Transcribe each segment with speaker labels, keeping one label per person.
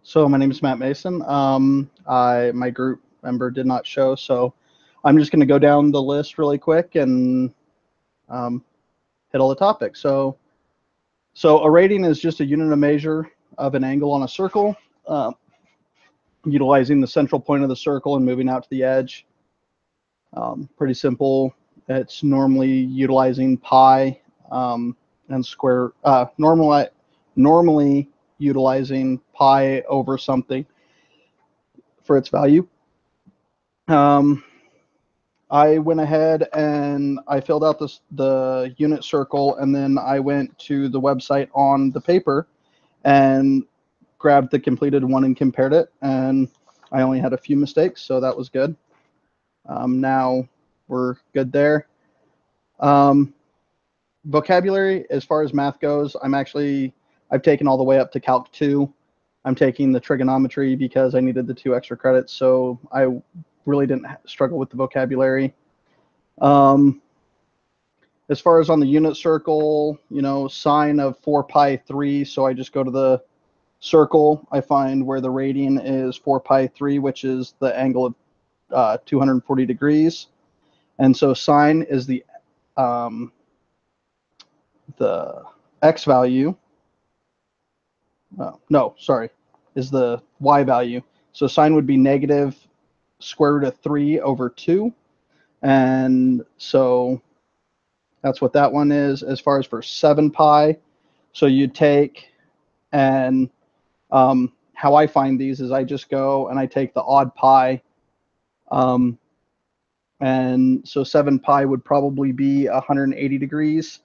Speaker 1: So my name is Matt Mason. My group member did not show, so I'm just going to go down the list really quick and um, hit all the topics. So a rating is just a unit of measure of an angle on a circle, uh, utilizing the central point of the circle and moving out to the edge. Pretty simple. It's normally utilizing pi and square. Normally utilizing pi over something for its value. I went ahead and I filled out the unit circle, and then I went to the website on the paper and grabbed the completed one and compared it, and I only had a few mistakes, so that was good. Now we're good there. Vocabulary, as far as math goes, I've taken all the way up to Calc 2. I'm taking the trigonometry because I needed the 2 extra credits, so I really didn't struggle with the vocabulary. As far as on the unit circle, sine of 4 pi 3, so I just go to the circle. I find where the radian is 4 pi 3, which is the angle of 240 degrees. And so sine is the x value. Is the y value. So sine would be negative square root of 3 over 2. And so that's what that one is. As far as for 7 pi, so you take, and how I find these is I just go and I take the odd pi. And so 7 pi would probably be 180 degrees,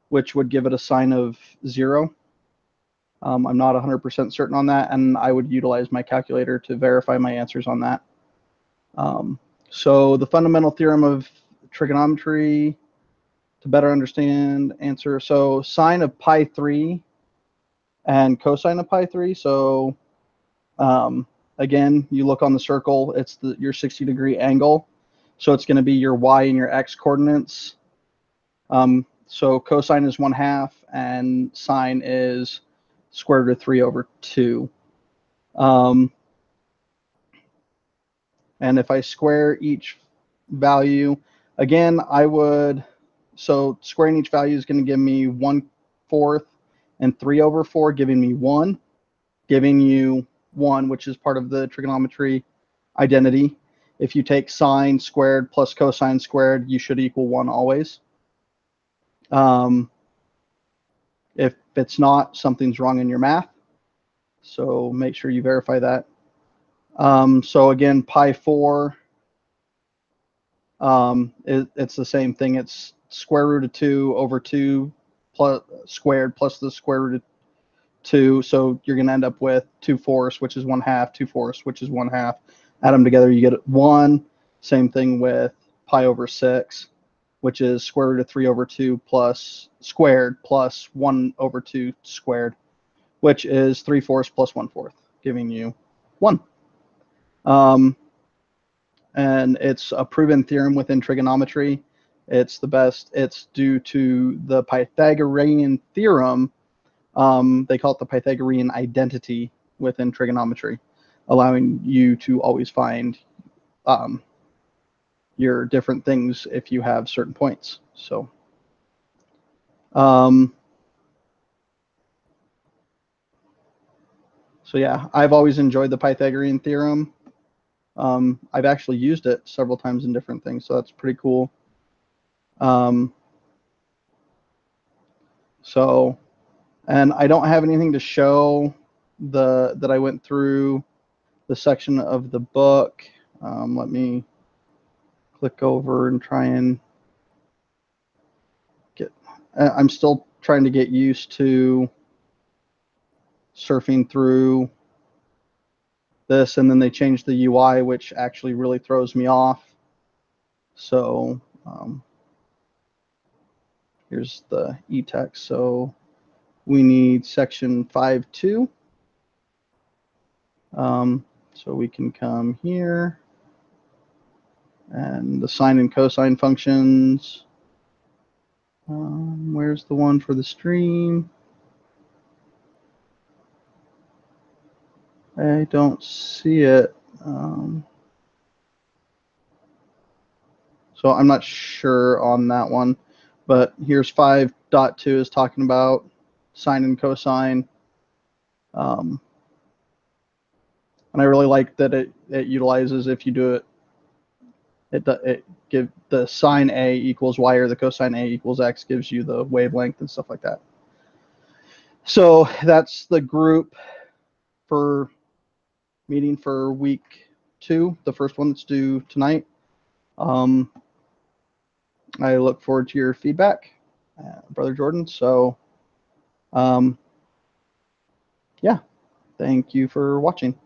Speaker 1: which would give it a sine of 0. I'm not 100% certain on that, and I would utilize my calculator to verify my answers on that. So the fundamental theorem of trigonometry, to better understand, answer. So sine of pi 3 and cosine of pi 3. So again, you look on the circle, it's your 60-degree angle. So it's going to be your y and your x coordinates. So cosine is 1/2 and sine is square root of 3 over 2. And if I square each value, again, so squaring each value is going to give me 1/4 and 3 over 4, giving me 1, giving you 1, which is part of the trigonometry identity. If you take sine squared plus cosine squared, you should equal 1 always. If it's not, something's wrong in your math. So make sure you verify that. So again, pi 4, it's the same thing. It's square root of 2 over 2 squared plus the square root of 2. So you're going to end up with 2/4, which is 1/2, 2/4, which is 1/2. Add them together, you get 1. Same thing with pi over 6, which is square root of 3 over 2 plus squared plus 1 over 2 squared, which is 3/4 plus 1/4, giving you 1. And it's a proven theorem within trigonometry. It's the best. It's due to the Pythagorean theorem. They call it the Pythagorean identity within trigonometry, allowing you to always find your different things if you have certain points. So yeah, I've always enjoyed the Pythagorean theorem. I've actually used it several times in different things, so that's pretty cool. And I don't have anything to show that I went through the section of the book. Let me click over and try and I'm still trying to get used to surfing through this, and then they changed the UI, which actually really throws me off. So here's the e-text. So we need section 5.2. So we can come here, and the sine and cosine functions. Where's the one for the stream? I don't see it. So I'm not sure on that one, but here's 5.2 is talking about sine and cosine. And I really like that it utilizes, if you do it, it give the sine A equals Y or the cosine A equals X, gives you the wavelength and stuff like that. So that's the group for meeting for week 2, the first one that's due tonight. I look forward to your feedback, Brother Jordan. So, yeah, thank you for watching.